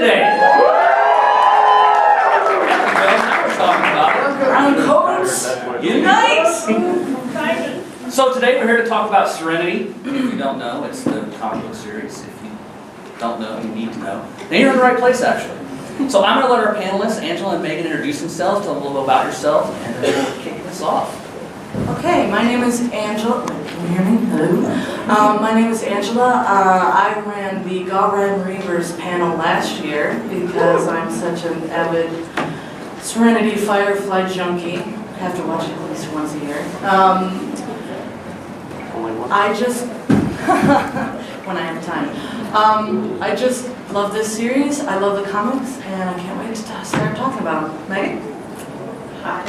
today? Now we're talking about it. Brown coats, unite! So today we're here to talk about Serenity. If you don't know, it's the comic book series. If you don't know, you need to know. Then you're in the right place, actually. So I'm going to let our panelists, Angela and Megan, introduce themselves, tell them a little bit about yourself, and then we'll kick this off. Okay, my name is Angela. Can you hear me? Hello. My name is Angela. I ran the Galran Reavers panel last year because I'm such an avid Serenity Firefly junkie. I have to watch it at least once a year. I just, when I have time. I just love this series. I love the comics, and I can't wait to start talking about them. Megan? Hi.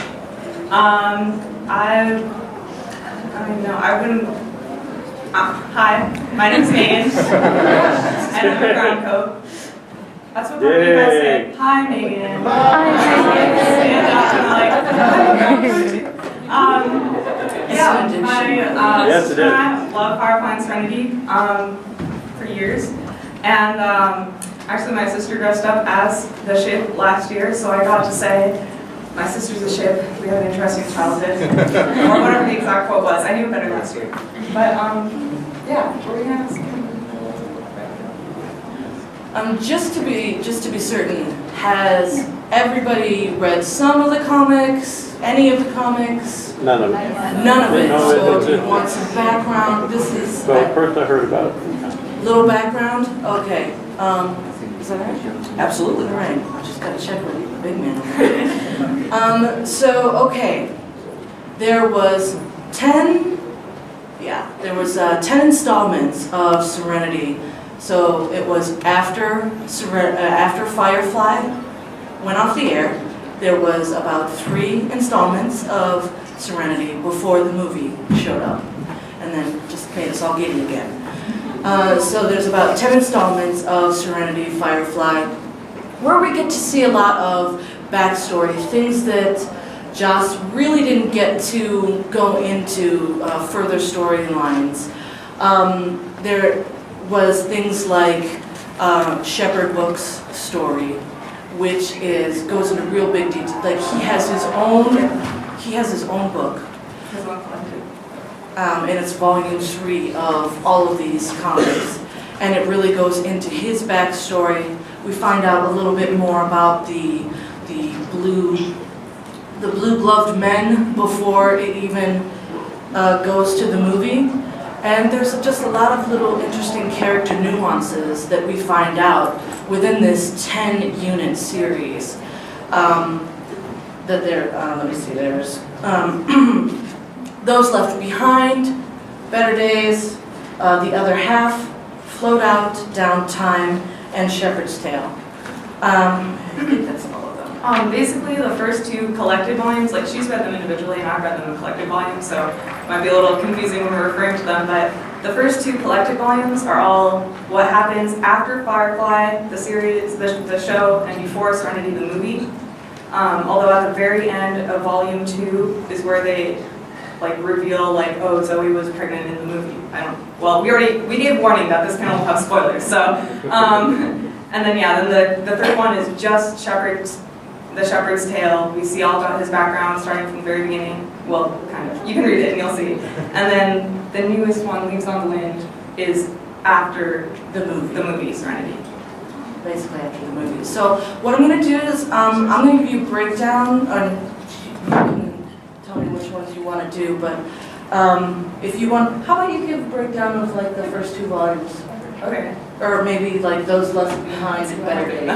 Hi, my name's Megan, and I'm a brown coat. That's what you guys say. Hi, Megan. Stand up and I love Firefly and Serenity for years, and actually my sister dressed up as the ship last year, so I got to say, my sister's a ship, we have an interesting childhood, or whatever the exact quote was. I knew it better last year. But, yeah, what were you going to ask? Just to be certain, has everybody read some of the comics? Any of the comics? None of it. None of it. So if you want some background, this is... Well, first I heard about it. Little background? Okay. Is that right? Absolutely. All right. I just got to check with the big man. So, okay. There was 10 installments of Serenity. So it was after Firefly went off the air. There was about 3 installments of Serenity before the movie showed up, and then just made us all giddy again. So there's about 10 installments of Serenity, Firefly, where we get to see a lot of backstory, things that Joss really didn't get to go into further storylines. There was things like Shepherd Book's story, which goes into real big detail. Like he has his own book. And it's volume 3 of all of these comics, and it really goes into his backstory. We find out a little bit more about the blue-gloved men before it even goes to the movie, and there's just a lot of little interesting character nuances that we find out within this 10-unit series. Let me see. There's. Those Left Behind, Better Days, The Other Half, Float Out, Downtime, and Shepherd's Tale. I think that's all of them. Basically, the first 2 collected volumes, like she's read them individually and I've read them in collected volumes, so it might be a little confusing when we're referring to them, but the first 2 collected volumes are all what happens after Firefly, the series, the show, and before Serenity, the movie. Although at the very end of volume 2 is where they reveal oh, Zoe was pregnant in the movie. We gave warning that this panel will have spoilers. So, and then the third one is just the Shepherd's Tale. We see all about his background starting from the very beginning. Well, kind of. You can read it and you'll see. And then the newest one, Leaves on the Wind, is after the movie Serenity. Basically after the movie. So what I'm going to do is I'm going to give you a breakdown on. Tell me which ones you want to do, but if you want, how about you give a breakdown of the first 2 volumes? Okay. Or maybe Those Left Behind and Better Days.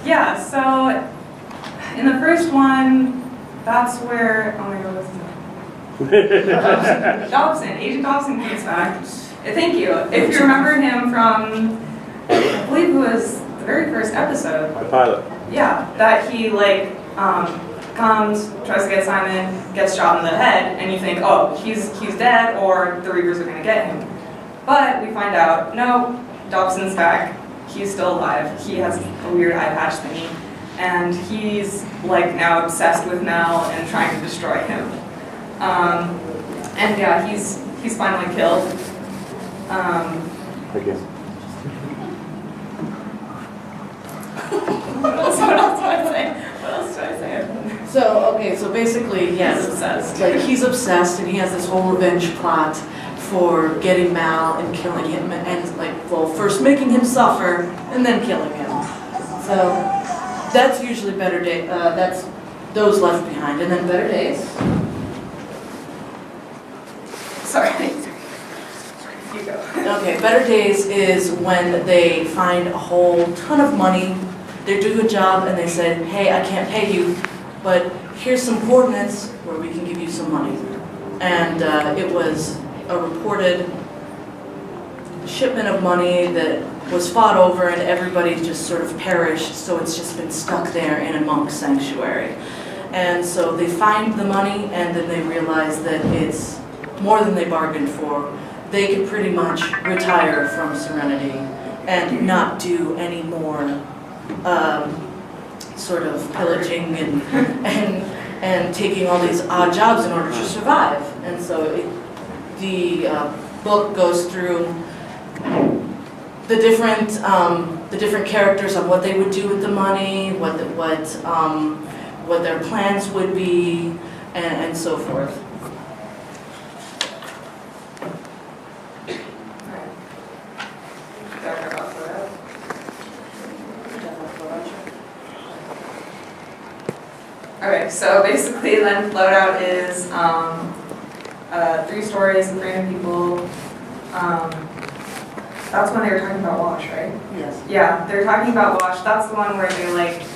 Yeah, so in the first one, that's where, oh my god, what's his name? Dobson, Agent Dobson comes back. Thank you. If you remember him from, I believe it was the very first episode. The pilot. Yeah, that he comes, tries to get Simon, gets shot in the head, and you think, oh, he's dead, or the Reavers are going to get him. But we find out, no, Dobson's back. He's still alive. He has a weird eye patch thingy, and he's now obsessed with Mel and trying to destroy him. And yeah, he's finally killed. I guess. Okay, so basically, yes, He's obsessed. like he's obsessed and he has this whole revenge plot for getting Mal and killing him and like, well, first making him suffer and then killing him. So that's usually Better Day. That's those Left Behind, and then Better Days. Sorry. You go. Okay, Better Days is when they find a whole ton of money. They do a job and they said, hey, I can't pay you, but here's some coordinates where we can give you some money. And it was a reported shipment of money that was fought over and everybody just sort of perished, so it's just been stuck there in a monk sanctuary. And so they find the money and then they realize that it's more than they bargained for. They could pretty much retire from Serenity and not do any more sort of pillaging and taking all these odd jobs in order to survive. And so the book goes through the different characters of what they would do with the money, what their plans would be, and so forth. Okay, so basically then Floatout is 3 stories, 300 people. That's when they were talking about Wash, right? Yes. Yeah, they're talking about Wash. That's the one where they're like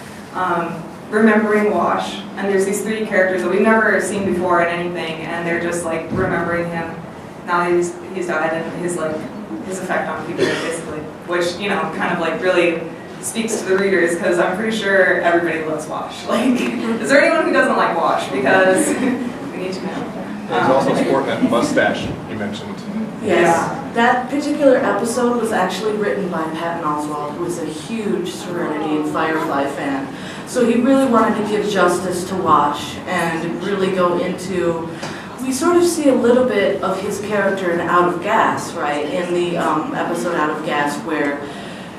remembering Wash. And there's these 3 characters that we've never seen before in anything, and they're just like remembering him. Now he's died and his effect on people basically, which, you know, kind of like really speaks to the readers, because I'm pretty sure everybody loves Wash. Like, is there anyone who doesn't like Wash? Because we need to know. There's also sporting that mustache you mentioned. Yes. Yeah. That particular episode was actually written by Patton Oswalt, who is a huge Serenity and Firefly fan. So he really wanted to give justice to Wash and really go into. We sort of see a little bit of his character in Out of Gas, right? In the episode Out of Gas, where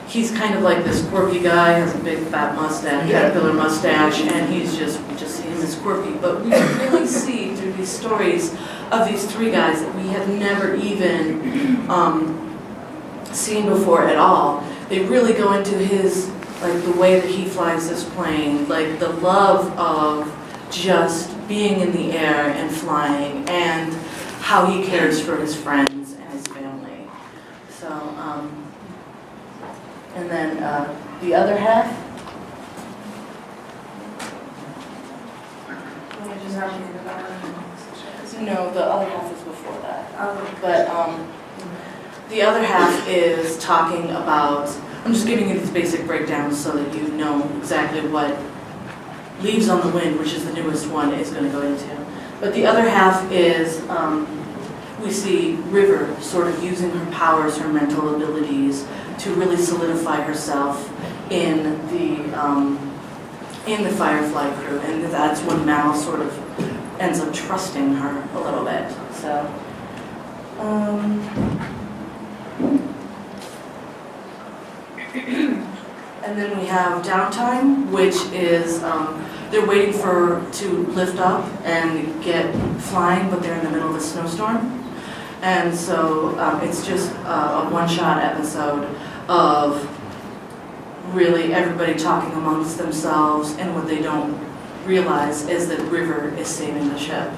he's kind of like this quirky guy, has a big fat mustache, caterpillar mustache, and he's just him is quirky. But we really see through these stories of these 3 guys that we have never even seen before at all. They really go into his, like the way that he flies this plane, like the love of just being in the air and flying, and how he cares for his friends and his family. So, and then the other half. No, the other half is before that. But the other half is talking about, I'm just giving you these basic breakdowns so that you know exactly what Leaves on the Wind, which is the newest one, is going to go into. But the other half is, we see River sort of using her powers, her mental abilities, to really solidify herself in the Firefly crew, and that's when Mal sort of ends up trusting her a little bit. So, and then we have Downtime, which is they're waiting to lift up and get flying, but they're in the middle of a snowstorm, and so it's just a one-shot episode of really everybody talking amongst themselves, and what they don't realize is that River is saving the ship,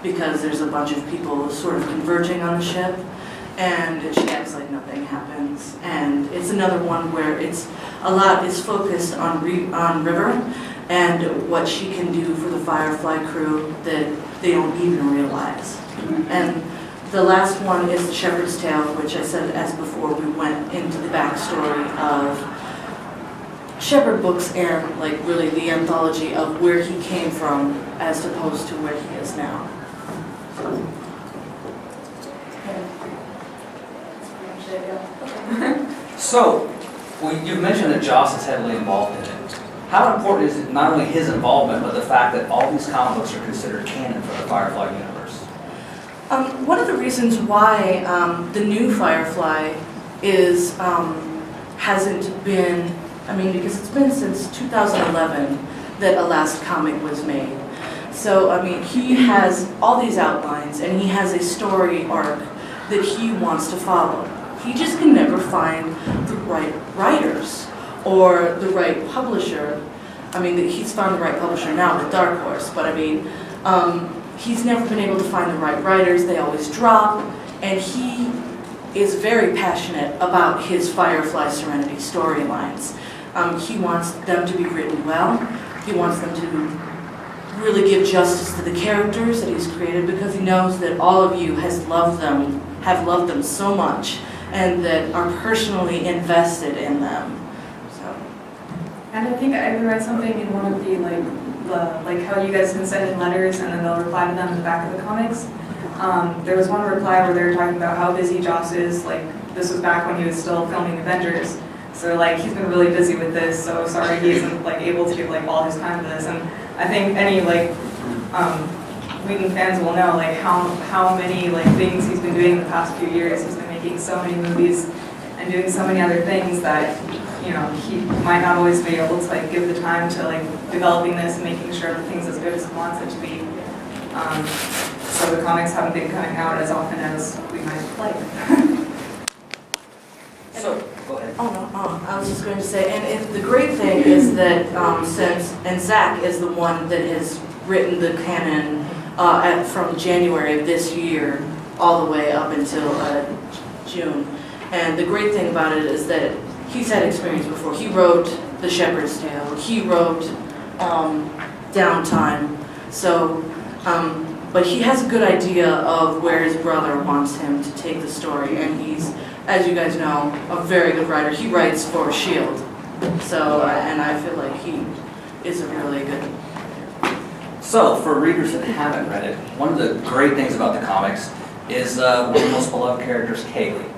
because there's a bunch of people sort of converging on the ship, and she acts like nothing happens. And it's another one where a lot is focused on River and what she can do for the Firefly crew that they don't even realize. And the last one is The Shepherd's Tale, which I said as before, we went into the backstory of Shepherd books and like really the anthology of where he came from as opposed to where he is now. So, you've mentioned that Joss is heavily involved in it. How important is it, not only his involvement, but the fact that all these comic books are considered canon for the Firefly universe? One of the reasons why the new Firefly hasn't been, because it's been since 2011 that a last comic was made. So, I mean, he has all these outlines and he has a story arc that he wants to follow. He just can never find the right writers or the right publisher. I mean, he's found the right publisher now with Dark Horse, but I mean, he's never been able to find the right writers. They always drop, and he is very passionate about his Firefly Serenity storylines. He wants them to be written well. He wants them to really give justice to the characters that he's created, because he knows that all of you have loved them so much, and that are personally invested in them. So. And I think I read something in one of the like how you guys can send in letters and then they'll reply to them in the back of the comics. There was one reply where they were talking about how busy Joss is. Like, this was back when he was still filming Avengers. So like, he's been really busy with this, so sorry he isn't like able to give like all his time to this. And I think any like Whedon fans will know like how many like things he's been doing in the past few years. He's been making so many movies and doing so many other things that, you know, he might not always be able to like give the time to like developing this and making sure everything's as good as he wants it to be. So the comics haven't been coming out as often as we might like. So, go ahead. Oh, no, I was just going to say, and the great thing is that and Zach is the one that has written the canon from January of this year all the way up until June. And the great thing about it is that he's had experience before. He wrote The Shepherd's Tale. He wrote Downtime. So, but he has a good idea of where his brother wants him to take the story, and he's, as you guys know, a very good writer. He writes for S.H.I.E.L.D. So, and I feel like he is a really good. So, for readers that haven't read it, one of the great things about the comics is one of the most beloved characters, Kaylee.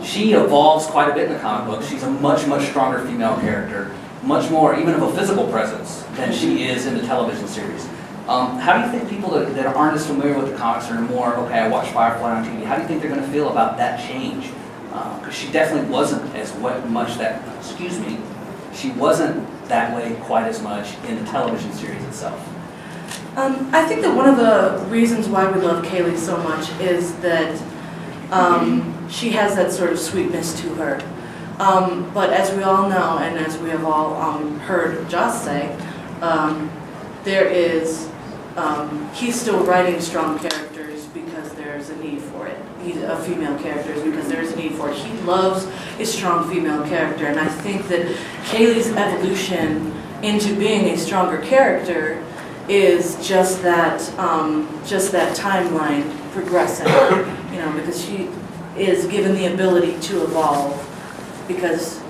She evolves quite a bit in the comic book. She's a much, much stronger female character, much more even of a physical presence than she is in the television series. How do you think people that aren't as familiar with the comics are more, okay, I watch Firefly on TV, how do you think they're going to feel about that change? Because she definitely wasn't as much that, she wasn't that way quite as much in the television series itself. I think that one of the reasons why we love Kaylee so much is that she has that sort of sweetness to her. But as we all know, and as we have all heard Joss say, there is, he's still writing strong characters because there's a need for it. He's a female characters because there's a need for it. He loves a strong female character, and I think that Kaylee's evolution into being a stronger character is just that timeline progressing, you know, because she is given the ability to evolve because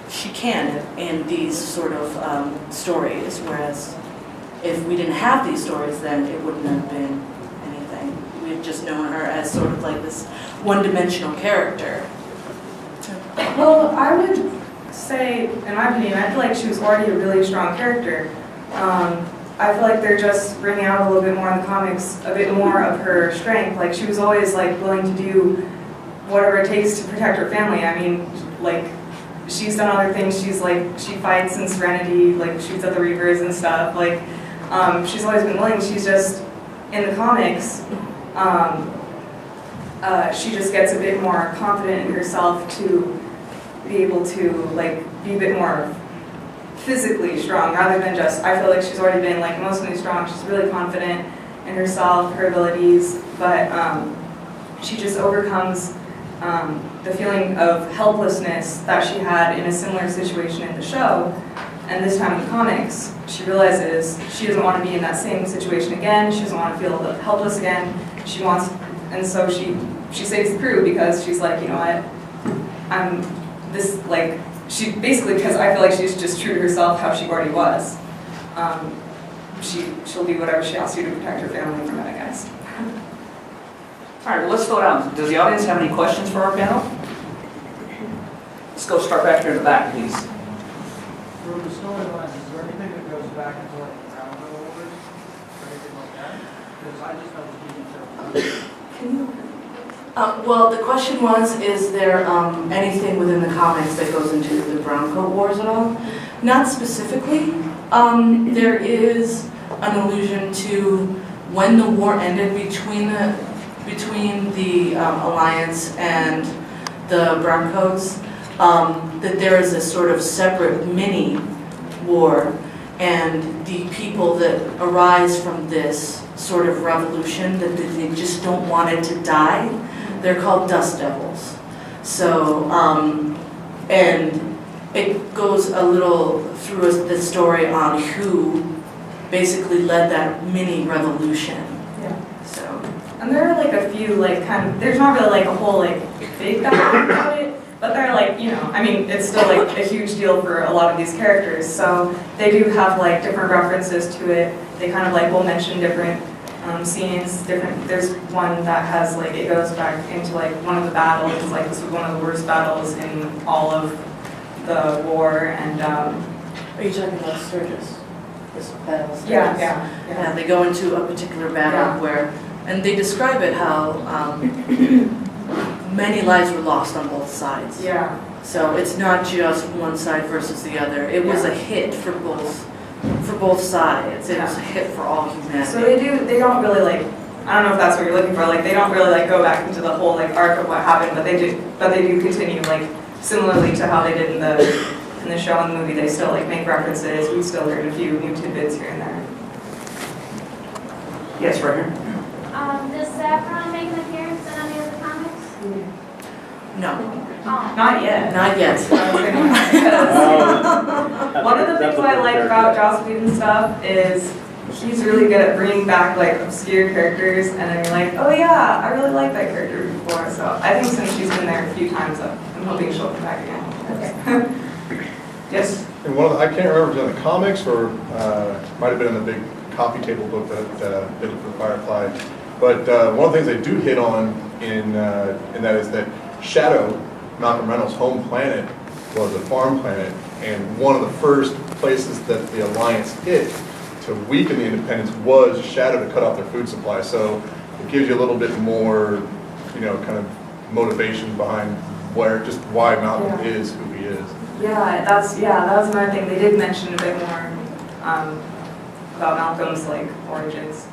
she can in these sort of stories, whereas if we didn't have these stories, then it wouldn't have been anything. We've just known her as sort of like this one-dimensional character. Well, I would say, in my opinion, I feel like she was already a really strong character. I feel like they're just bringing out a little bit more in the comics, a bit more of her strength. Like, she was always like willing to do whatever it takes to protect her family. I mean, like, she's done other things. She's like, she fights in Serenity, like shoots at the Reavers and stuff. Like, she's always been willing. She's just, in the comics, she just gets a bit more confident in herself to be able to like be a bit more physically strong rather than just, I feel like she's already been like emotionally strong. She's really confident in herself, her abilities, but she just overcomes the feeling of helplessness that she had in a similar situation in the show. And this time in the comics, she realizes she doesn't want to be in that same situation again. She doesn't want to feel helpless again. She wants, and so she saves the crew because she's like, you know what, I'm this, like, she basically, because I feel like she's just true to herself how she already was. She'll do whatever she has to do to protect her family from it, I guess. All right, well, let's slow down. Does the audience have any questions for our panel? Let's go start back here in the back, please. For the storylines, is there anything that goes back into like the ground orders or anything like that? Because I just know the TV show. Can you? Well, the question was, is there anything within the comics that goes into the Brown Coat Wars at all? Not specifically. There is an allusion to when the war ended between the Alliance and the Browncoats, that there is a sort of separate mini war, and the people that arise from this sort of revolution, that they just don't want it to die, they're called Dust Devils. So, and it goes a little through the story on who basically led that mini revolution. Yeah. So, And there are like a few like there's not really like a whole like big background about it, but they're like, you know, I mean, it's still like a huge deal for a lot of these characters. So they do have like different references to it. They kind of like will mention different scenes, there's one that has like, it goes back into like one of the battles, like this was one of the worst battles in all of the war, and are you talking about Sturgis? This battle Sturgis? yeah. They go into a particular battle where, and they describe it how many lives were lost on both sides. Yeah. So it's not just one side versus the other. It was a hit for both sides. It was a hit for all humanity. So they don't really like, I don't know if that's what you're looking for, like they don't really like go back into the whole like arc of what happened, but they do continue like similarly to how they did in the show and the movie. They still like make references. We still heard a few new tidbits here and there. Yes, right here. Does Saffron make an appearance in any of the comics? No, Oh. Not yet. not yet. One of the things I like about Joss Whedon's stuff is he's really good at bringing back like obscure characters, and then you're like, oh yeah, I really liked that character before. So I think since she's been there a few times, I'm hoping she'll come back again. Okay. Yes. And I can't remember if it was in the comics or might have been in the big coffee table book that did it for Firefly. But one of the things they do hit on in that is that Shadow, Malcolm Reynolds' home planet, was a farm planet, and one of the first places that the Alliance hit to weaken the Independents was Shadow to cut off their food supply. So it gives you a little bit more, kind of motivation behind why Malcolm is who he is. Yeah, that was another thing. They did mention a bit more about Malcolm's like origins,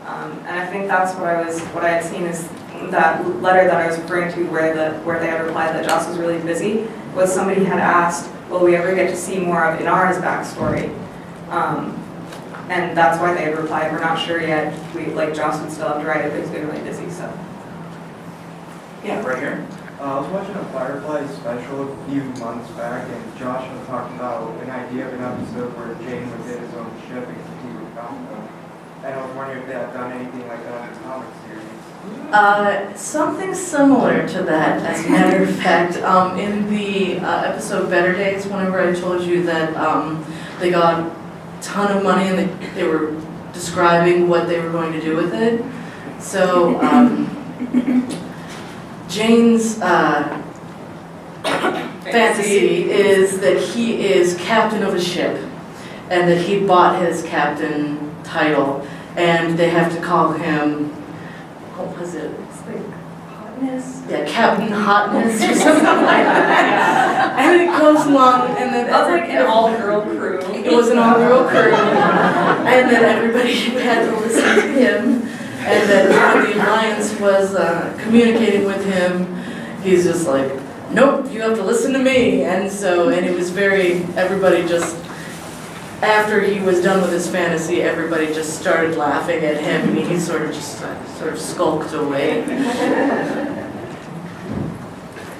and I think that's what I had seen is that letter that I was referring to, where they had replied that Joss was really busy. Was somebody had asked, will we ever get to see more of Inara's backstory? And that's why they had replied, we're not sure yet. Joss would still have to write it, but he's been really busy. So Yeah, right here. I was watching a Firefly special a few months back, and Josh was talking about an idea of an episode where Jane would get his own ship and compete with Comicon. And I was wondering if they had done anything like that in the comic series. Something similar to that, as a matter of fact. In the episode Better Days, whenever I told you that they got a ton of money and they were describing what they were going to do with it. So Jane's fantasy is that he is captain of a ship and that he bought his captain title, and they have to call him, what was it? it's like hotness. Yeah, Captain Hotness or something like that. And it goes along, and then That was like an all-girl crew. it was an all-girl crew, and then everybody had to listen to him. And then when the Alliance was communicating with him, he's just like, nope, you have to listen to me. And it was everybody just, after he was done with his fantasy, everybody just started laughing at him, and he sort of skulked away.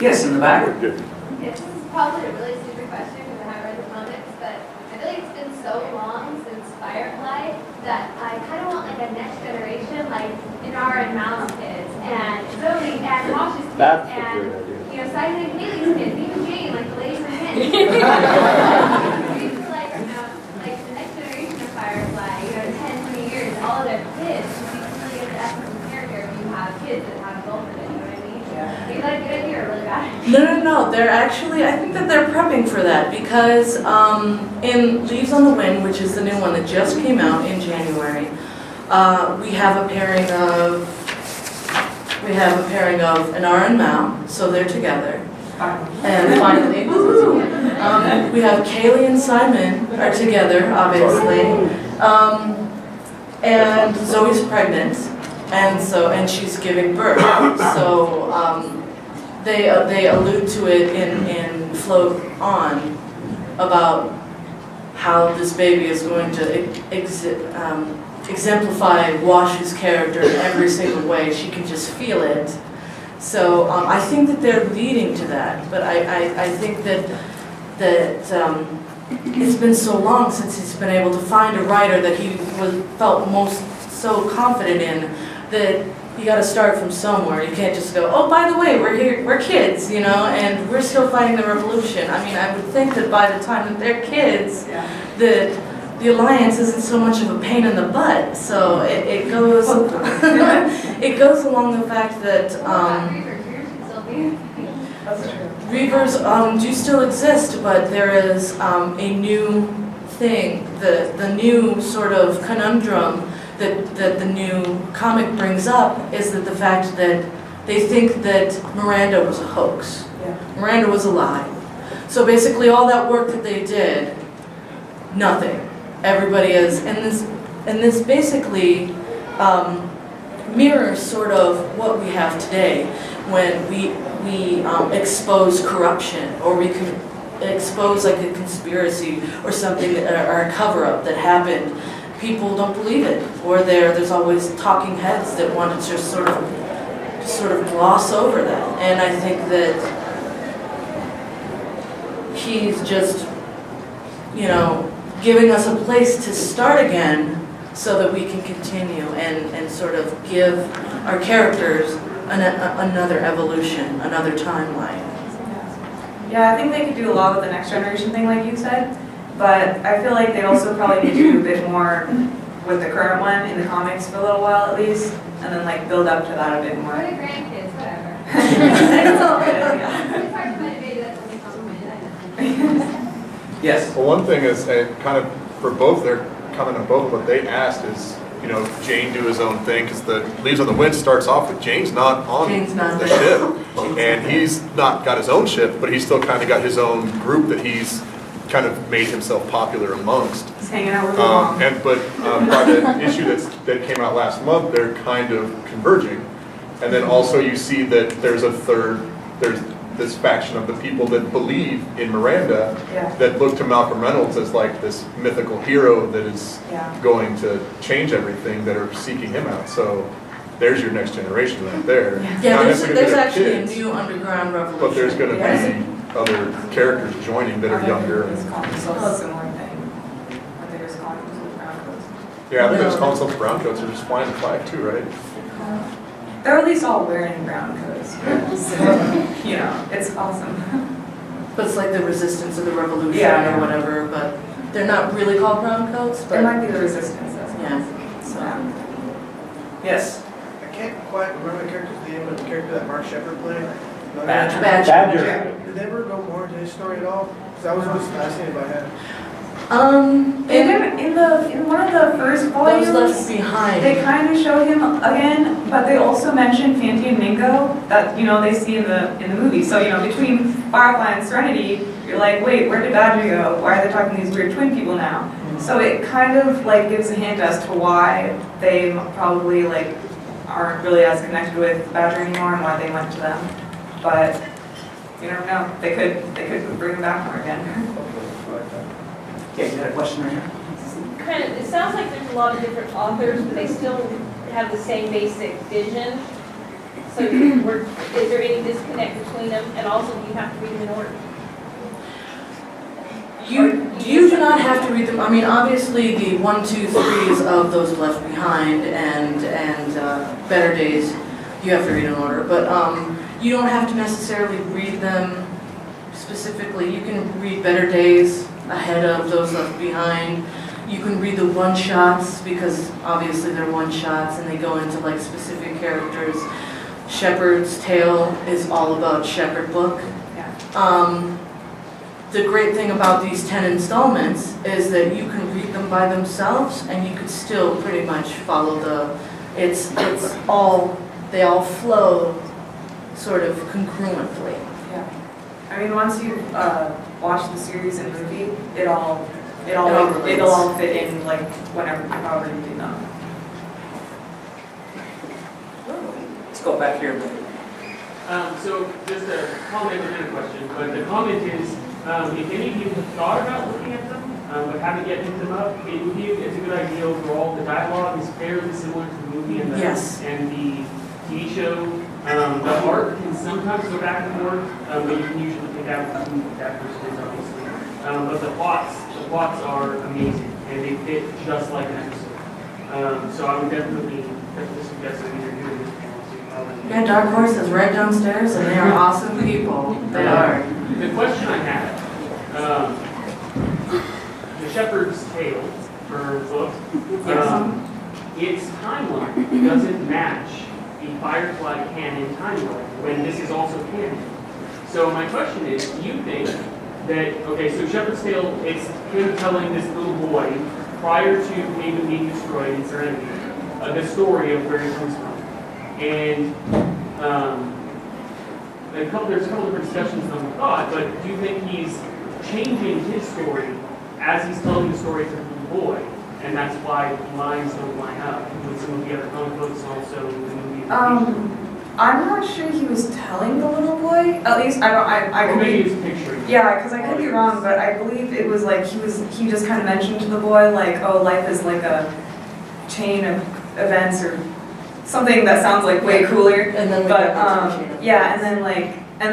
Yes, in the back. This is probably a really stupid question because I haven't read the comics, but I feel like it's been so long since Firefly that I kind of want like a next generation, like Inara and Mal's kids, and Zoe and Wash's kids, That's a and good idea. Simon and Haley's kids, even Jane, like the ladies from Hint. Like the next generation of Firefly, 10, 20 years, all of their kids, you can really get the essence of the character if you have kids that have both of it, you know what I mean? Yeah. Is that a good idea or really bad? No. They're actually, I think that they're prepping for that because in Leaves on the Wind, which is the new one that just came out in January, we have a pairing of Inara and Mal, so they're together. And finally, we have Kaylee and Simon are together, obviously, And Zoe's pregnant, and she's giving birth. So they allude to it in Float On about how this baby is going to exemplify Wash's character in every single way. She can just feel it. So I think that they're leading to that, but I think that it's been so long since he's been able to find a writer that he felt most so confident in, that you got to start from somewhere. You can't just go, oh, by the way, we're kids, you know, and we're still fighting the revolution. I mean, I would think that by the time that they're kids, that the alliance isn't so much of a pain in the butt. So it goes it goes along the fact that Reavers do still exist, but there is a new thing, the new sort of conundrum that the new comic brings up is that the fact that they think that Miranda was a hoax. Miranda was a lie. So basically all that work that they did, nothing. Everybody is, and this basically mirrors sort of what we have today when we expose corruption, or we can expose like a conspiracy or something, or a cover-up that happened. People don't believe it, or there's always talking heads that want to just sort of gloss over that. And I think that he's just, you know, giving us a place to start again so that we can continue and sort of give our characters another evolution, another timeline. Yeah, I think they could do a lot with the next generation thing, like you said, but I feel like they also probably need to do a bit more with the current one in the comics for a little while at least, and then like build up to that a bit more. For the grandkids, whatever. It's all good, yeah. It's hard to find a baby that's only complimented. Yes. Well, one thing is, kind of for both, their comment on both, what they asked is, you know, Jane do his own thing, because the Leaves on the Wind starts off with Jane's not on the ship, and he's not got his own ship, but he's still kind of got his own group that he's kind of made himself popular amongst. He's hanging out with the mom. But by the issue that came out last month, they're kind of converging, and then also you see that there's this faction of the people that believe in Miranda, that look to Malcolm Reynolds as like this mythical hero that is going to change everything, that are seeking him out. So there's your next generation right there. Yeah, there's actually a new underground revolution. But there's going to be other characters joining that are younger. It's called a similar thing. What they just call it was brown coats. Yeah, I think they're just calling themselves brown coats. They're just flying the flag too, right? They're at least all wearing brown coats. So, you know, it's awesome. But it's like the resistance of the revolution or whatever, but they're not really called brown coats, but it might be the resistance. So. Yes. I can't quite remember the character's name, but the character that Mark Shepard played. Badger. Badger. Did they ever go more into his story at all? Because I was always fascinated by him. In one of the first volumes, Those Left Behind. they kind of show him again, but they also mention Fanti and Mingo that they see in the movie. So between Firefly and Serenity, you're like, wait, where did Badger go? Why are they talking to these weird twin people now? So it kind of gives a hint as to why they probably aren't really as connected with Badger anymore and why they went to them. But you never know. They could bring him back more again. Okay, you had a question right here? Kind of, it sounds like there's a lot of different authors, but they still have the same basic vision. So is there any disconnect between them? And also, do you have to read them in order? You do not have to read them. I mean, obviously the 1, 2, 3s of those Left Behind and Better Days, you have to read in order. But you don't have to necessarily read them specifically. You can read Better Days ahead of those Left Behind. You can read the one-shots because obviously they're one-shots and they go into specific characters. Shepard's Tale is all about Shepard book. Yeah. The great thing about these 10 installments is that you can read them by themselves and you could still pretty much follow they all flow sort of congruently. Yeah. I mean, once you watch the series and movie, it all it'll all fit in like whenever, however you do that. Let's go back here. So just a comment and a question, but the comment is, if any of you have thought about looking at them, but haven't yet picked them up, it would be, it's a good idea overall. The dialogue is fairly similar to the movie and the, Yes. and the TV show. The art can sometimes go back and forth, but you can usually pick out who that person is, obviously. But the plots are amazing, and they fit just like an episode. So I would definitely suggest that you're doing this. Yeah, Dark Horse is right downstairs, and they are awesome people. They are. The question I have, The Shepherd's Tale, her book, its timeline doesn't match the Firefly canon timeline, when this is also canon. So my question is, do you think that, okay, so Shepherd's Tale, it's him telling this little boy, prior to Haven being destroyed in Serenity, the story of where he comes from. And there's a couple different discussions on the thought, but do you think he's changing his story as he's telling the story to the little boy, and that's why the lines don't line up with some of the other comic books and also the movie? I'm not sure he was telling the little boy. At least I Or could maybe be. he's picturing. Yeah, because I could be wrong, but I believe it was like he just kind of mentioned to the boy like, oh, life is like a chain of events or something that sounds like way cooler. And then we But get into Shane. yeah, and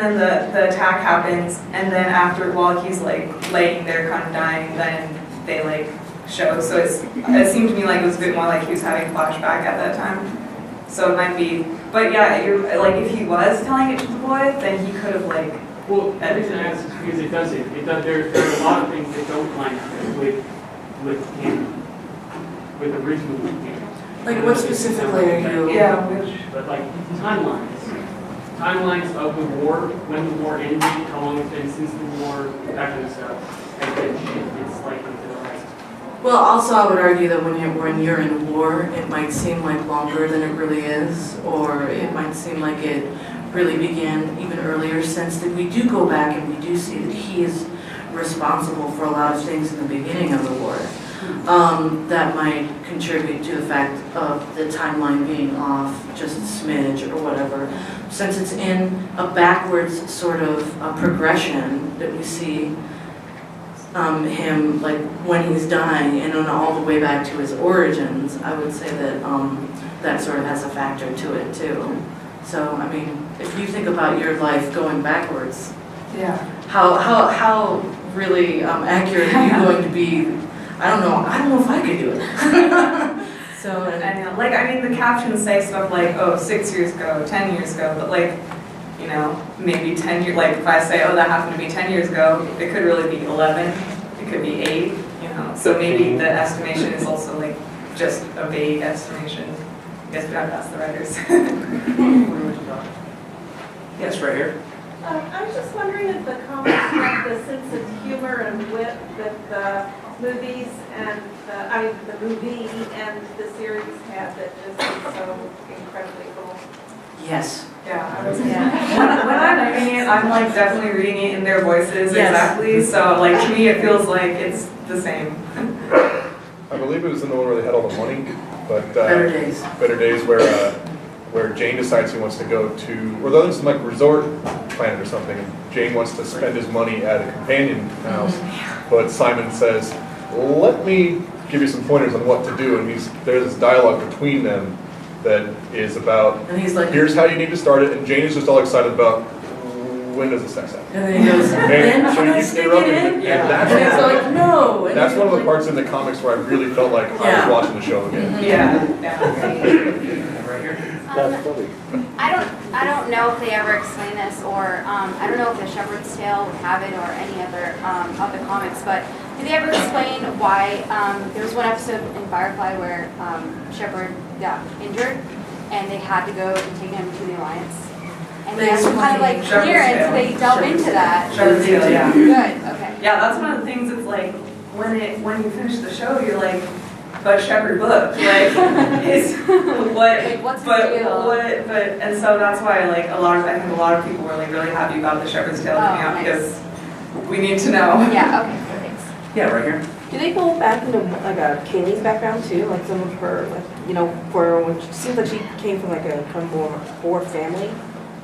then the attack happens, and then after while he's like laying there kind of dying, then they like show. So it seemed to me like it was a bit more like he was having a flashback at that time. So it might be, but yeah, you're like if he was telling it to the boy, then he could have like. Well, the reason I ask is because it doesn't. There are a lot of things that don't line up with canon, with original canon. Like, what specifically are you? Yeah, But like timelines of the war, when the war ended, how long it's been since the war, that kind of stuff, and then it's slightly to the right. Well, also I would argue that when you're in war, it might seem like longer than it really is, or it might seem like it really began even earlier, since that we do go back and we do see that he is responsible for a lot of things in the beginning of the war. That might contribute to the fact of the timeline being off just a smidge or whatever. Since it's in a backwards sort of progression that we see him like when he's dying and then all the way back to his origins, I would say that that sort of has a factor to it too. So, I mean, if you think about your life going backwards, yeah. how really accurate are you going to be? I don't know if I could do it. So, I know. Like, I mean, the captions say stuff like, oh, 6 years ago, 10 years ago, but like, you know, maybe 10 years, like if I say, oh, that happened to be 10 years ago, it could really be 11, it could be 8, you know. So maybe the estimation is also like just a vague estimation. I guess we have to ask the writers. Yes, right here. I was just wondering if the comics have the sense of humor and wit that the movies and the movie and the series had that just is so incredibly cool. yes. Yeah, when I'm reading it, I'm like definitely reading it in their voices exactly. So like to me, it feels like it's the same. I believe it was in the one where they had all the money, but Better Days. Better Days where Jane decides he wants to go to, or there's some like resort planet or something, and Jane wants to spend his money at a companion house, but Simon says, let me give you some pointers on what to do, and there's this dialogue between them that is about, And he's like, here's how you need to start it, and Jane is just all excited about, when does the sex happen? and then he goes, then so can I you stick interrupt it me, in? and And that's he's like, no. And That's he's one of the like- parts in the comics where I really felt like I Yeah. was watching the show again. Right here. That's funny. I don't know if they ever explain this, or I don't know if the Shepherd's Tale would have it, or any other of the comics. But did they ever explain why there was one episode in Firefly where Shepherd got injured, and they had to go and take him to the Alliance, and they had some kind of like Shepherd's clearance. Tale. They delve into that. Shepherd's Tale, yeah. Good. Okay. Yeah, that's one of the things. It's like when you finish the show, you're like, but Shepherd book, like, is what? Like, what's the deal? And so that's why like I think a lot of people were like really happy about the Shepherd's Tale coming out nice. because we need to know. Yeah. Okay. Thanks. Yeah, right here. Do they go back into like a Kaylee's background too? Like some of her, like, you know, for when it seems like she came from like a poor family,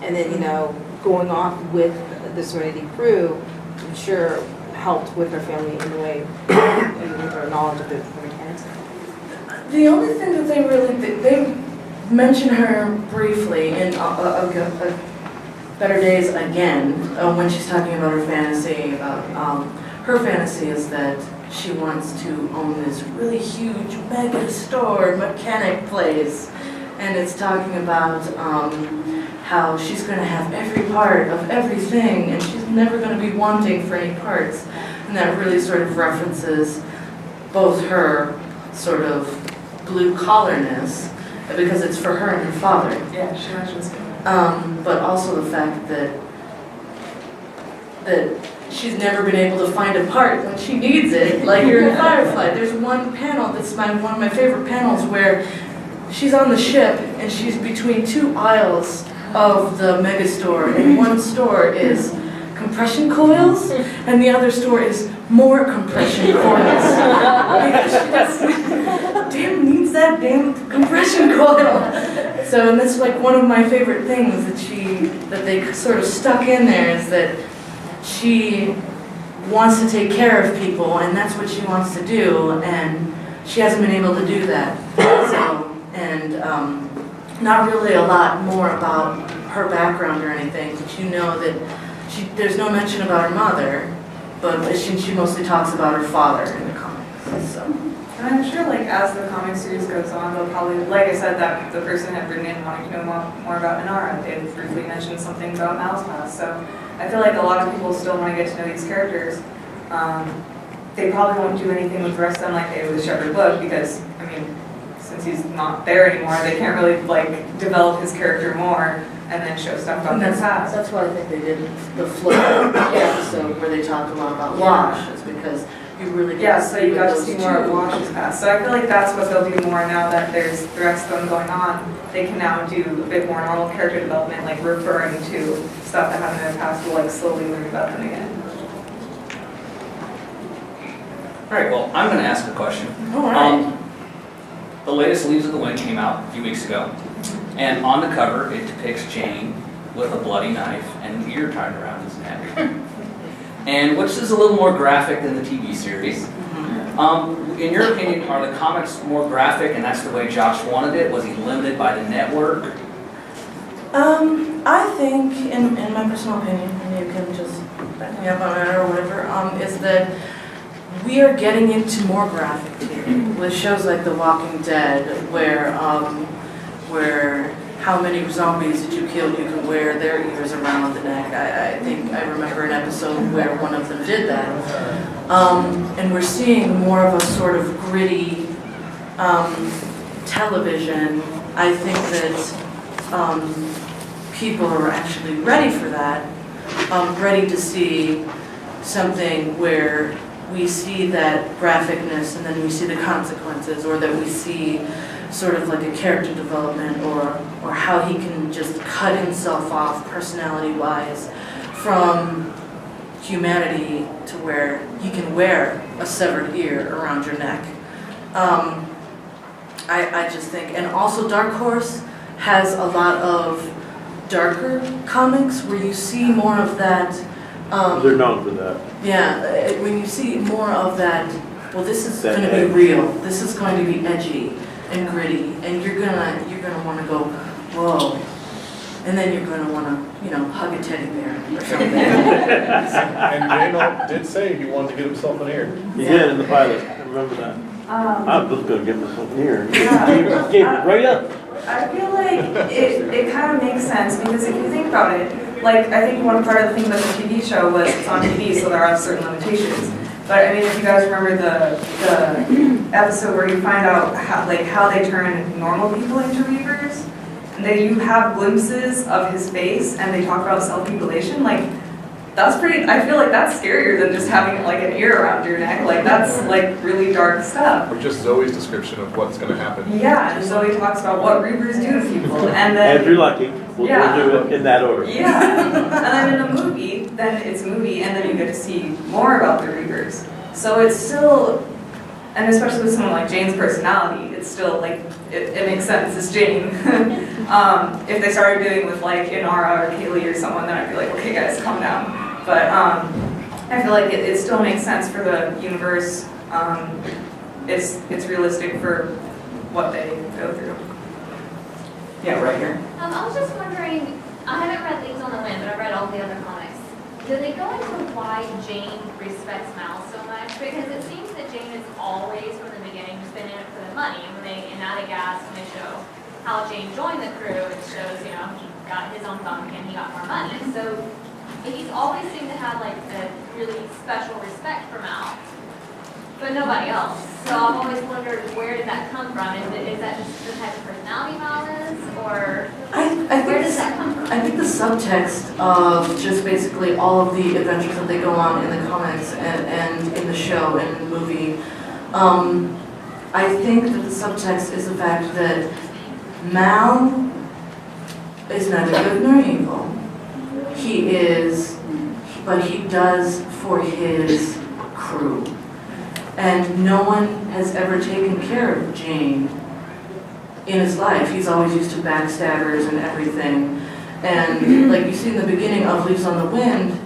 and then, you know, going off with the Serenity crew, I'm sure helped with her family in a way, and with her knowledge of the mechanics. The only thing that they really they mention her briefly in Better Days again, when she's talking about her fantasy. Her fantasy is that she wants to own this really huge mega store mechanic place, and it's talking about how she's going to have every part of everything, and she's never going to be wanting for any parts, and that really sort of references both her sort of blue collarness, because it's for her and her father. Yeah, she mentions it. But also the fact that she's never been able to find a part when she needs it, like you're in Firefly. There's one panel that's one of my favorite panels where she's on the ship and she's between two aisles of the megastore, and one store is compression coils and the other store is more compression coils. Because she just needs that damn compression coil. So, and that's like one of my favorite things that they sort of stuck in there, is that she wants to take care of people, and that's what she wants to do, and she hasn't been able to do that. So, and not really a lot more about her background or anything, but you know that there's no mention about her mother, but she mostly talks about her father in the comics. So. And I'm sure, like, as the comic series goes on, they'll probably, like I said, that the person had written in wanting to know more about Inara. They had briefly mentioned something about Mal's past. So I feel like a lot of people still want to get to know these characters. They probably won't do anything with the rest of them like they did with Shepherd Book, because, I mean, since he's not there anymore, they can't really, like, develop his character more and then show stuff about their past. That's why I think they did the flow episode where they talk a lot about Wash, is because you really get so you got to see more of Wash's past. So I feel like that's what they'll do more now that there's the rest of them going on. They can now do a bit more normal character development, like referring to stuff that happened in the past. We'll like slowly learn about them again. All right, well, I'm going to ask a question. All right. The latest Leaves of the Wind came out a few weeks ago, and on the cover it depicts Jane with a bloody knife and an ear tied around his neck, and which is a little more graphic than the TV series. In your opinion, are the comics more graphic, and that's the way Josh wanted it? Was he limited by the network? I think, in my personal opinion, and you can just back me up on it or whatever, is that we are getting into more graphic material with shows like The Walking Dead, where how many zombies did you kill? You can wear their ears around the neck. I think I remember an episode where one of them did that. And we're seeing more of a sort of gritty television. I think that people are actually ready for that, ready to see something where we see that graphicness and then we see the consequences, or that we see sort of like a character development, or how he can just cut himself off personality-wise from humanity to where he can wear a severed ear around your neck. I just think, and also Dark Horse has a lot of darker comics where you see more of that. They're known for that. Yeah, when you see more of that, well, this is going to be real. This is going to be edgy and gritty, and you're gonna want to go, whoa, and then you're gonna want to, hug a teddy bear or something. And Jane did say he wanted to get himself an ear. He did in the pilot. I remember that. I was going to get myself an ear. Yeah. Gave it right up. I feel like it kind of makes sense, because if you think about it, like, I think one part of the thing about the TV show was it's on TV, so there are certain limitations. But I mean, if you guys remember the episode where you find out how they turn normal people into reavers, and then you have glimpses of his face, and they talk about self-mutilation, like, that's pretty, I feel like that's scarier than just having like an ear around your neck. Like, that's like really dark stuff. Or just Zoe's description of what's going to happen. Yeah, and Zoe talks about what reavers do to people, and then If you're lucky, we'll do it in that order. yeah, and then in the movie, then it's a movie, and then you get to see more about the reavers. So it's still And especially with someone like Jane's personality, it's still like, it makes sense, it's Jane. If they started doing with like Inara or Kaylee or someone, then I'd be like, okay guys, calm down. But I feel like it still makes sense for the universe. It's realistic for what they go through. Yeah, right here. I was just wondering, I haven't read Leaves on the Wind, but I've read all the other comics. Do they go into why Jane respects Mal so much? Because it seems that Jane has always, from the beginning, just been in it for the money. And in Out of Gas, when they show how Jane joined the crew, it shows, he got his own bunk and he got more money. So he's always seemed to have like a really special respect for Mal, but nobody else. So I've always wondered, where did that come from? Is that just the type of personality Mal is, or where does that come from? I think the subtext of just basically all of the adventures that they go on in the comics and in the show and in the movie, I think that the subtext is the fact that Mal is neither good nor evil. He is, but he does for his crew. And no one has ever taken care of Jane in his life. He's always used to backstabbers and everything. And like you see in the beginning of Leaves on the Wind,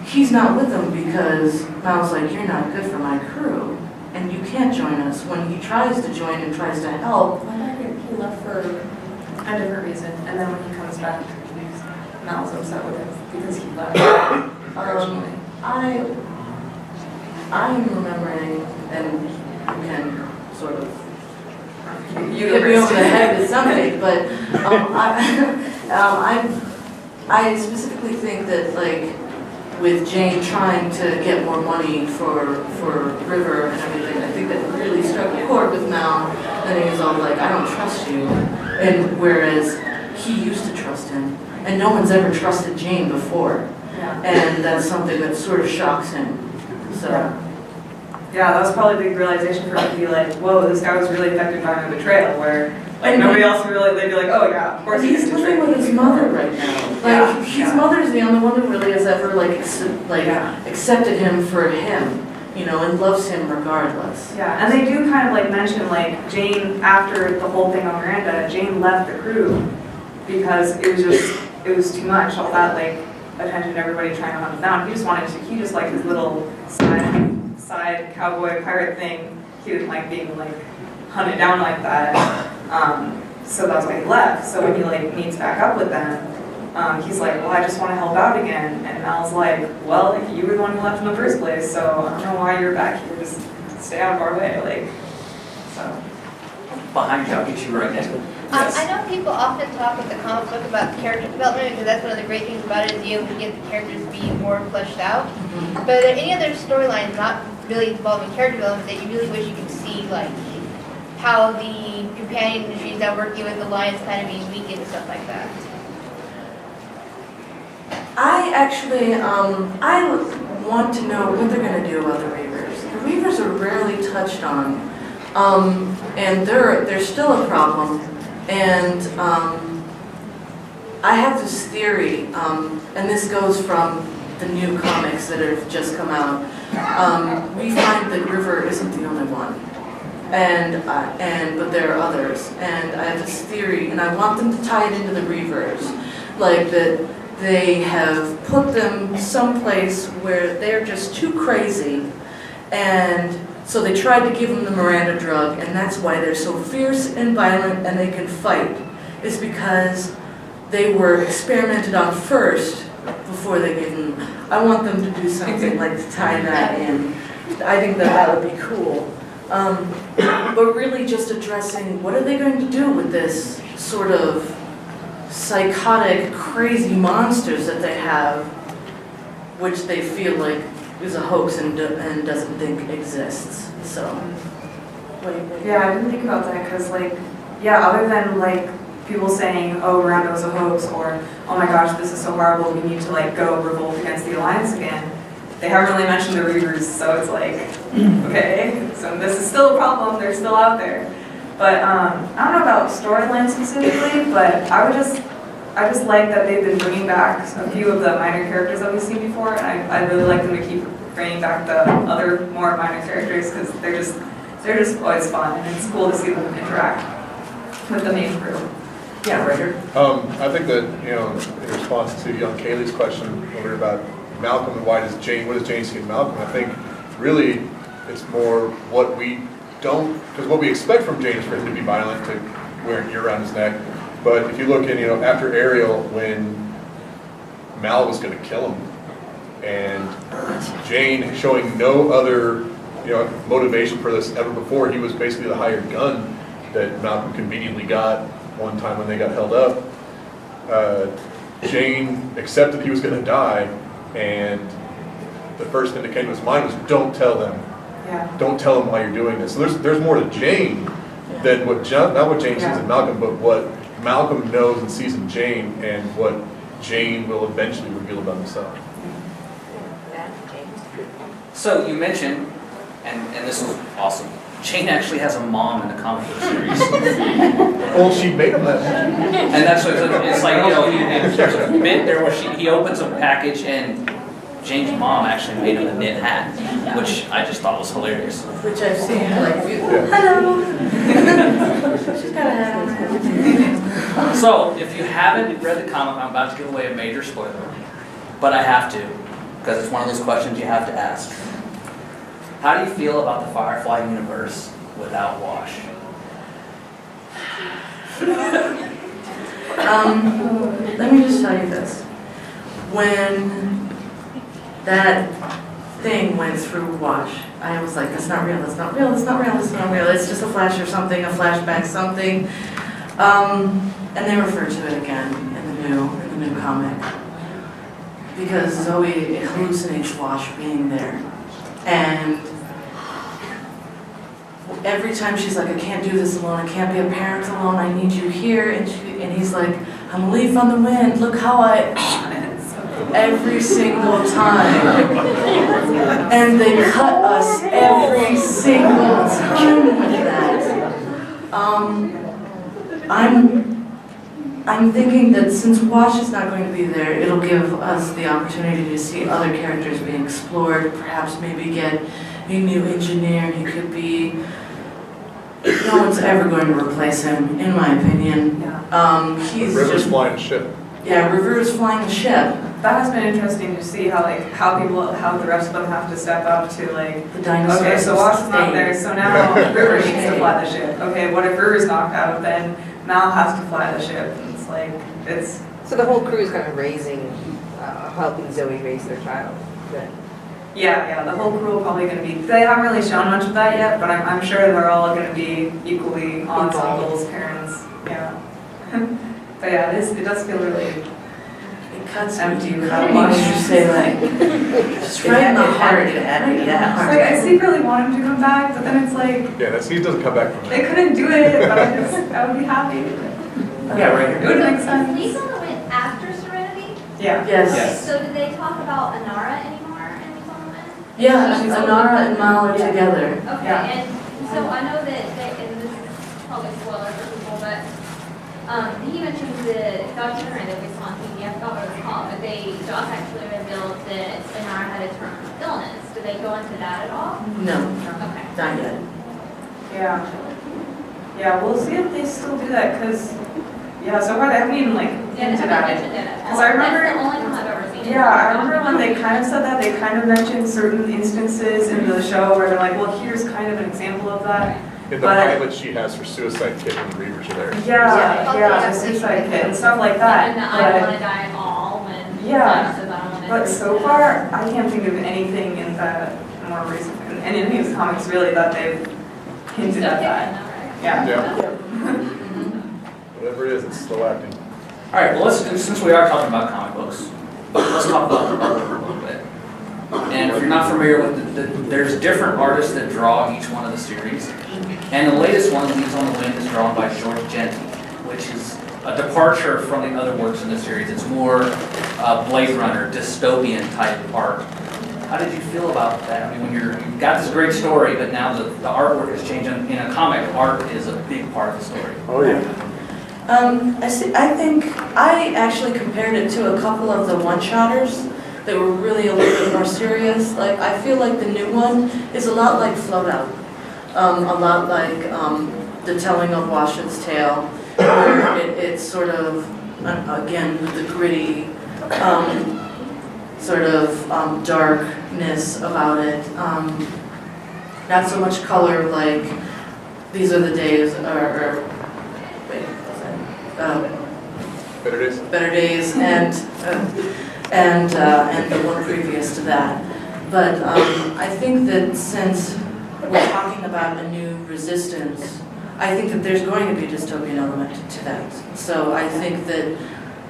he's not with them because Mal's like, you're not good for my crew, and you can't join us. When he tries to join and tries to help, He left for a different reason, and then when he comes back, Mal's upset with him because he left originally. I'm remembering, and you can sort of You hit me over the head with something, but I specifically think that like with Jane trying to get more money for River and everything, I think that really struck a chord with Mal. Then he was all like, I don't trust you, and whereas he used to trust him, and no one's ever trusted Jane before, and that's something that sort of shocks him. So. Yeah, that was probably a big realization for him to be like, whoa, this guy was really affected by my betrayal, where like nobody else would really, they'd be like, oh yeah, of course He's he's living betrayed. with his mother right now. Like his mother's the only one who really has ever accepted him for him, and loves him regardless. Yeah, and they do kind of like mention like Jane, after the whole thing on Miranda, Jane left the crew because it was too much, all that like attention, everybody trying to hunt him down. He just liked his little side cowboy pirate thing. He didn't like being like hunted down like that. So that's why he left. So when he like meets back up with them, he's like, well, I just want to help out again. And Mal's like, well, you were the one who left in the first place, so I don't know why you're back here. Just stay out of our way, like. So. Behind you, I'll get you right next to it. Yes. I know people often talk with the comic book about character development because that's one of the great things about it is you get the characters to be more fleshed out. But are there any other storylines not really involving character development that you really wish you could see, like how the companion industries that working with Alliance kind of being weakened and stuff like that? I actually, I want to know what they're going to do about the Reavers. The Reavers are rarely touched on, and they're still a problem. And I have this theory, and this goes from the new comics that have just come out. We find that River isn't the only one, but there are others. And I have this theory, and I want them to tie it into the Reavers, like that they have put them someplace where they're just too crazy, and so they tried to give them the Miranda drug, and that's why they're so fierce and violent and they can fight, is because they were experimented on first before they gave them. I want them to do something like to tie that in. I think that would be cool. But really just addressing what are they going to do with this sort of psychotic, crazy monsters that they have, which they feel like is a hoax and doesn't think exists. So, what do you think? Yeah, I didn't think about that because, like, other than like people saying, "Oh, Miranda was a hoax," or "Oh my gosh, this is so horrible, we need to like go revolt against the Alliance again," they haven't really mentioned the Reavers, so it's like, okay, so this is still a problem. They're still out there. But I don't know about storyline specifically, but I just like that they've been bringing back a few of the minor characters that we've seen before, and I really like them to keep bringing back the other more minor characters because they're just always fun, and it's cool to see them interact with the main crew. Yeah, right here. I think that, in response to young Kaylee's question earlier about Malcolm and what does Jane see in Malcolm, I think really it's more what we don't, because what we expect from Jane is for him to be violent, to wear an ear around his neck. But if you look in, after Ariel, when Mal was going to kill him, and Jane showing no other, motivation for this ever before, he was basically the hired gun that Malcolm conveniently got one time when they got held up. Jane accepted he was going to die, and the first thing that came to his mind was, don't tell them. Yeah. Don't tell them why you're doing this. So there's more to Jane than not what Jane sees in Malcolm, but what Malcolm knows and sees in Jane, and what Jane will eventually reveal about himself. So you mentioned, and this was awesome, Jane actually has a mom in the comic book series. Well, she made him that. And that's what it's like, there's a bit there where he opens a package and Jane's mom actually made him a knit hat, which I just thought was hilarious. Which I've seen, like, Hello! she's got a hat on. So, if you haven't read the comic, I'm about to give away a major spoiler. But I have to, because it's one of those questions you have to ask. How do you feel about the Firefly universe without Wash? Let me just tell you this. When that thing went through Wash, I was like, that's not real, that's not real, that's not real, that's not real. It's just a flash or something, a flashback something. And they refer to it again in the new comic. Because Zoe hallucinates Wash being there. And every time she's like, I can't do this alone, I can't be a parent alone, I need you here. And he's like, I'm a leaf on the wind, look how every single time. And they cut us every single time with that. I'm thinking that since Wash is not going to be there, it'll give us the opportunity to see other characters being explored, perhaps maybe get a new engineer. He could be, no one's ever going to replace him, in my opinion. He's River's just, flying a ship. yeah, River's flying a ship. That has been interesting to see how the rest of them have to step up to The dinosaurs. okay, so Wash is not stayed. there, so now River needs to fly the ship. Okay, what if River's knocked out, then Mal has to fly the ship. It's like, it's... So the whole crew is kind of helping Zoe raise their child. Then. Yeah, the whole crew will probably going to be, they haven't really shown much of that yet, but I'm sure they're all going to be equally aunts, uncles, parents, yeah. But yeah, it does feel really It cuts empty me. without How Wash. you say like, just right in the heart. Like, I secretly want him to come back, but then it's like, Yeah, he doesn't come back from they that. couldn't do it, but I would be happy. Yeah, right It here. would make sense. Leaf on the Wind after Serenity? Yeah. Yes. Yes. So did they talk about Anara anymore in Leaf on the Wind? Yeah, Anara and Mal are together. Okay, Yeah. and so I know that, and this is probably a spoiler for people, but he mentioned the documentary that we saw on TV, I forgot what it was called, but Joss actually revealed that Anara had a terminal illness. Did they go into that at all? No, Okay. not yet. Yeah. Yeah, we'll see if they still do that, because, yeah, so far they haven't even, like, Yeah, they hinted haven't at mentioned it. it at all. 'Cause I remember- That's the only time I've ever seen it. Yeah, I remember when they kind of said that, they kind of mentioned certain instances in the show where they're like, well, here's kind of an example of that. In the But- pilot she has her suicide kit when the Reavers are there. Yeah, the suicide kit and stuff like that. And I don't But- want to die at all when Yeah. says I don't want to. But so far, I can't think of anything in the more recent, in any of these comics really, that they've hinted at that. Yeah. Yeah. Whatever it is, it's still acting. All right, well, since we are talking about comic books, let's talk about the art a little bit. And if you're not familiar with there's different artists that draw each one of the series. And the latest one, Leaves on the Wind, is drawn by George Genty, which is a departure from the other works in the series. It's more Blade Runner, dystopian type art. How did you feel about that? I mean, when you've got this great story, but now the artwork has changed. In a comic, art is a big part of the story. Oh, yeah. I think I actually compared it to a couple of the one-shotters that were really a little bit more serious. Like, I feel like the new one is a lot like Float Out. a lot like the telling of Washington's Tale, where it's sort of, again, with the gritty, sort of darkness about it. Not so much color like These Are the Days, or wait, what's that? Better Days? Better Days, and the one previous to that. But I think that since we're talking about a new resistance, I think that there's going to be a dystopian element to that. So I think that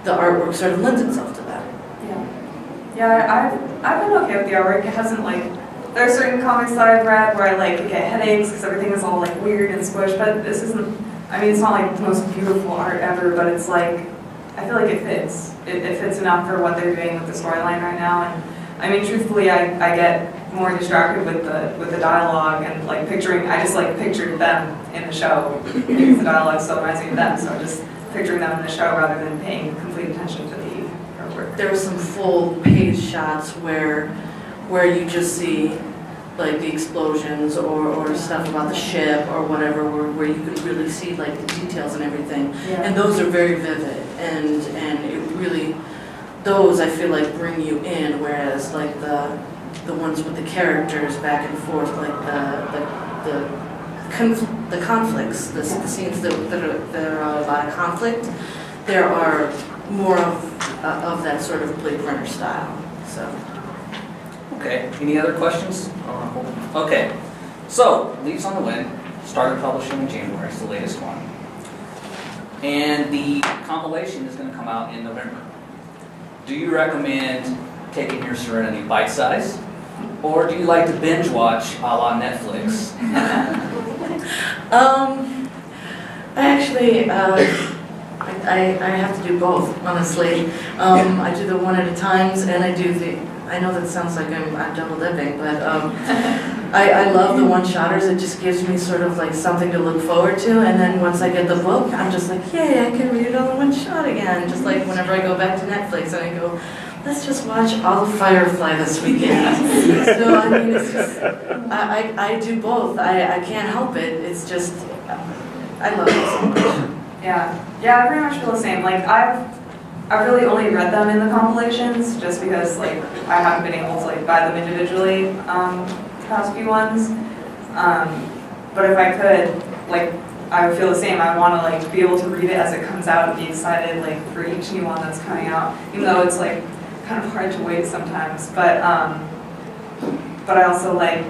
the artwork sort of lends itself to that. Yeah, I've been okay with the artwork. It hasn't there are certain comics that I've read where I get headaches because everything is all weird and squished, but this isn't, I mean, it's not the most beautiful art ever, but it's I feel like it fits. It fits enough for what they're doing with the storyline right now. And I mean, truthfully, I get more distracted with the dialogue and picturing, I just pictured them in the show because the dialogue still reminds me of them, so just picturing them in the show rather than paying complete attention to the artwork. There were some full page shots where you just see the explosions or stuff about the ship or whatever, where you could really see the details and everything. Yeah. And those are very vivid, and it really, those I feel bring you in, whereas the ones with the characters back and forth, the conflicts, the scenes that are a lot of conflict, there are more of that sort of Blade Runner style. So. Okay, any other questions? Okay, so Leaves on the Wind started publishing in January, it's the latest one. And the compilation is going to come out in November. Do you recommend taking your Serenity bite size? Or do you like to binge watch a la Netflix? Actually, I have to do both, honestly. I do the one at a times, and I do I know that sounds like I'm double dipping, but I love the one-shotters. It just gives me sort of something to look forward to, and then once I get the book, I'm just yay, I can read it all in one shot again. Just whenever I go back to Netflix and I go, let's just watch all of Firefly this weekend. So I mean, it's just, I do both. I can't help it. It's just, I love it so much. Yeah, I pretty much feel the same. I've really only read them in the compilations just because I haven't been able to buy them individually the past few ones. But if I could, I would feel the same. I want to be able to read it as it comes out and be excited for each new one that's coming out, even though it's kind of hard to wait sometimes. But I also like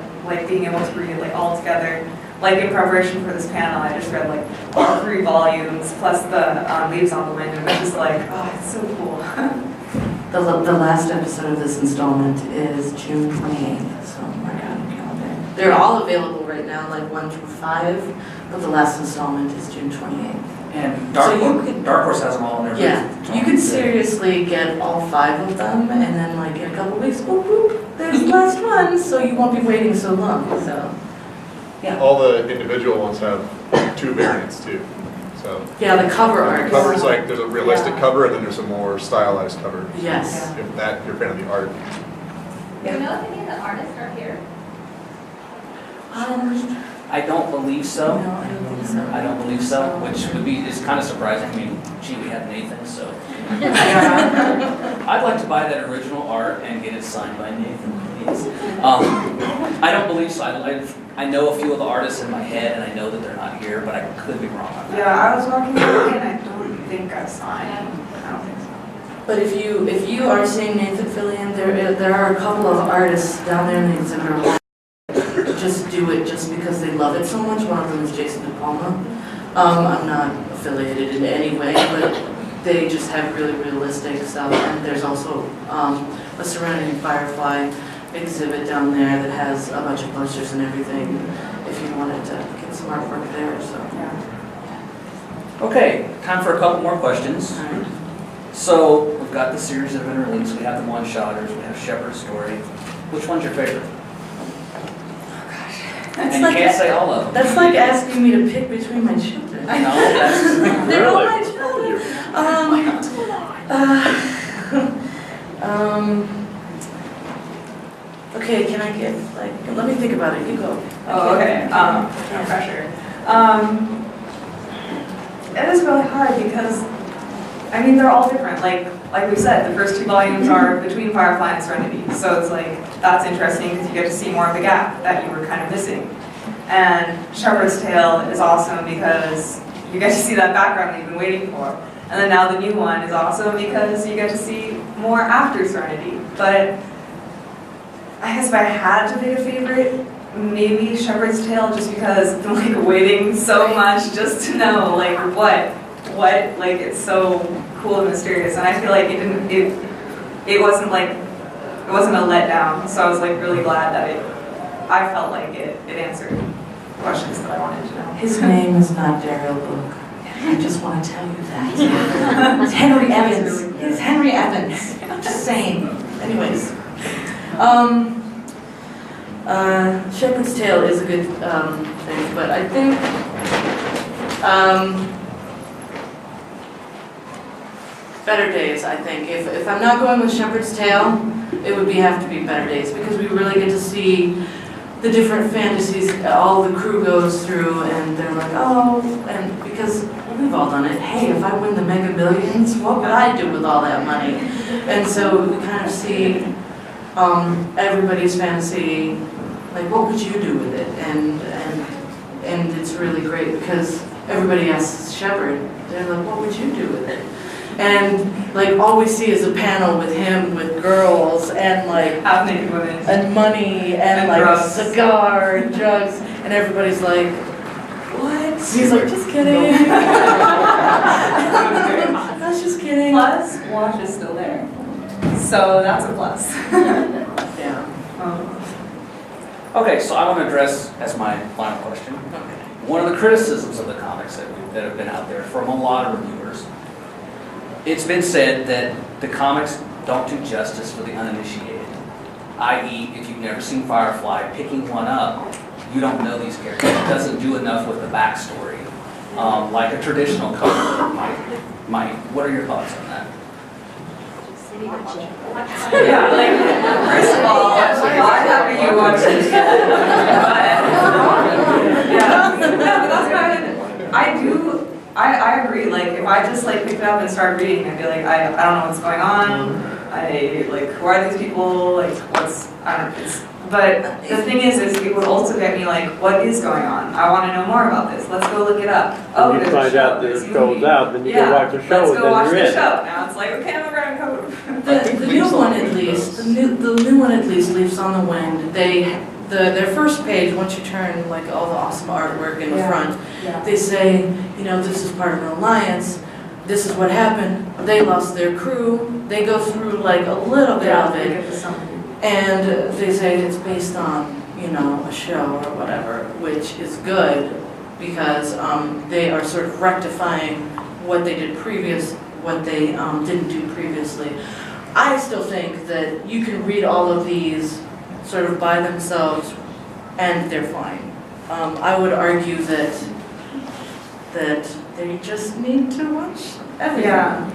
being able to read it all together. In preparation for this panel, I just read all 3 volumes plus the Leaves on the Wind, and it's just oh, it's so cool. The last episode of this installment is June 28th, so mark out your calendar. They're all available right now, 1 through 5, but the last installment is June 28th. And Dark Horse has them all in their Yeah, you could seriously get all 5 of them, and then in a couple weeks, whoop, there's the last one, so you won't be waiting so long. So. Yeah. All the individual ones have 2 variants too. So yeah, the cover art. The cover's there's a realistic cover and then there's a more stylized cover. Yes. If you're a fan of the art. Do you know if any of the artists are here? I don't believe so. No, I don't think so. I don't believe so, which is kind of surprising. I mean, gee, we have Nathan, so. I'd like to buy that original art and get it signed by Nathan, please. I don't believe so. I know a few of the artists in my head, and I know that they're not here, but I could be wrong on that. Yeah, I was walking through and I don't think I saw any. I don't think so. But if you are seeing Nathan Fillion, there are a couple of artists down there in the exhibit hall just do it just because they love it so much. One of them is Jason De Palma. I'm not affiliated in any way, but they just have really realistic stuff. And there's also a Serenity Firefly exhibit down there that has a bunch of posters and everything if you wanted to get some artwork there. So Yeah. Okay, time for a couple more questions. all right. So we've got the series that have been released. We have the one-shotters. We have Shepherd's Story. Which one's your favorite? And you can't say all of them. That's like asking me to pick between my children. I know, that's... They're all my children. Okay, Okay, can I get, like, let me think about it, you go. Oh, okay, no pressure. It is really hard because, I mean, they're all different. Like we said, the first 2 volumes are between Firefly and Serenity. So it's like, that's interesting because you get to see more of the gap that you were kind of missing. And Shepherd's Tale is awesome because you get to see that background that you've been waiting for. And then now the new one is awesome because you get to see more after Serenity. But I guess if I had to pick a favorite, maybe Shepherd's Tale, just because I'm like waiting so much just to know like what, like it's so cool and mysterious. And I feel like it wasn't a letdown. So I was like really glad that I felt like it answered questions that I wanted to know. His name is not Daryl Book. I just want to tell you that. It's Henry Evans. It's Henry Evans. I'm just saying. Anyways. Shepherd's Tale is a good thing, but I think Better Days, I think. If I'm not going with Shepherd's Tale, it would have to be Better Days, because we really get to see the different fantasies all the crew goes through, and they're like, oh, and because we've all done it, hey, if I win the Mega Millions, what would I do with all that money? And so we kind of see everybody's fantasy, like what would you do with it? And it's really great because everybody asks Shepherd, they're like, what would you do with it? And like all we see is a panel with him with girls and like half-naked women and money and like drugs. a cigar and drugs, and everybody's like, what? He's like, just kidding. I was just kidding. Plus, Watch is still there, so that's a plus. Yeah. Okay, so I want to address as my final question. Okay. One of the criticisms of the comics that have been out there from a lot of reviewers, it's been said that the comics don't do justice for the uninitiated. I.e., if you've never seen Firefly, picking one up, you don't know these characters. It doesn't do enough with the backstory, like a traditional comic might. What are your thoughts on that? Yeah, like, first of all, I'm happy you watched it. Yeah, no, but that's what I agree, like, if I just, like, picked it up and started reading, I'd be like, I don't know what's going on, like, who are these people, like, I don't know, but the thing is it would also get me, like, what is going on? I want to know more about this, let's go look it up. Oh, When you find out that it goes out, then you go watch the show, let's and go watch then the you're in. show. Now it's like, okay, I'm grabbing coat. The new one at least, the new one at least, Leaves on the Wind, their first page, once you turn like all the awesome artwork in the front, they say, you know, this is part of an alliance, this is what happened, they lost their crew, they go through like a little bit of it, and they say it's based on, you know, a show or whatever, which is good, because they are sort of rectifying what they did what they didn't do previously. I still think that you can read all of these sort of by themselves and they're fine. I would argue that they just need to watch everything. Yeah,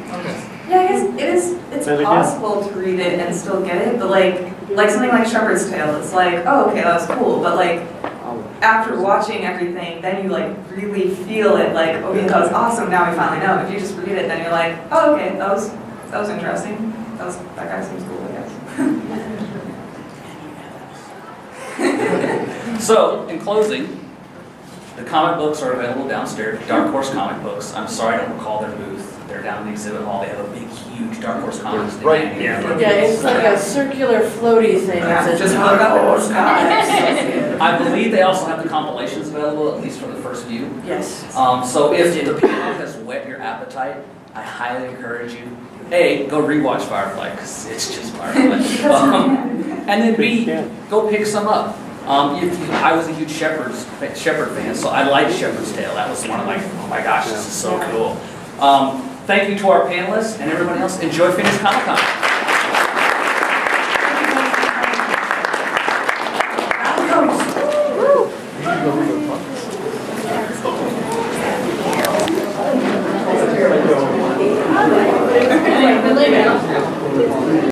I guess it's possible to read it and still get it, but like something like Shepherd's Tale, it's like, oh, okay, that was cool, but like after watching everything, then you like really feel it, like, okay, that was awesome, now we finally know. If you just read it, then you're like, oh, okay, that was interesting. That guy seems cool, I guess. So, in closing, the comic books are available downstairs, Dark Horse Comic Books. I'm sorry I don't recall their booth. They're down in the exhibit hall. They have a big, huge Dark Horse Comics. Right. Yeah, it's like a circular floaty thing that says Just Dark look up Horse it. Comics. I believe they also have the compilations available, at least for the first few. Yes. So if the panel has whet your appetite, I highly encourage you, A, go rewatch Firefly, because it's just Firefly. And then B, go pick some up. I was a huge Shepherd fan, so I liked Shepherd's Tale. That was one of like, oh my gosh, this is so cool. Thank you to our panelists and everyone else. Enjoy Phoenix Comicon.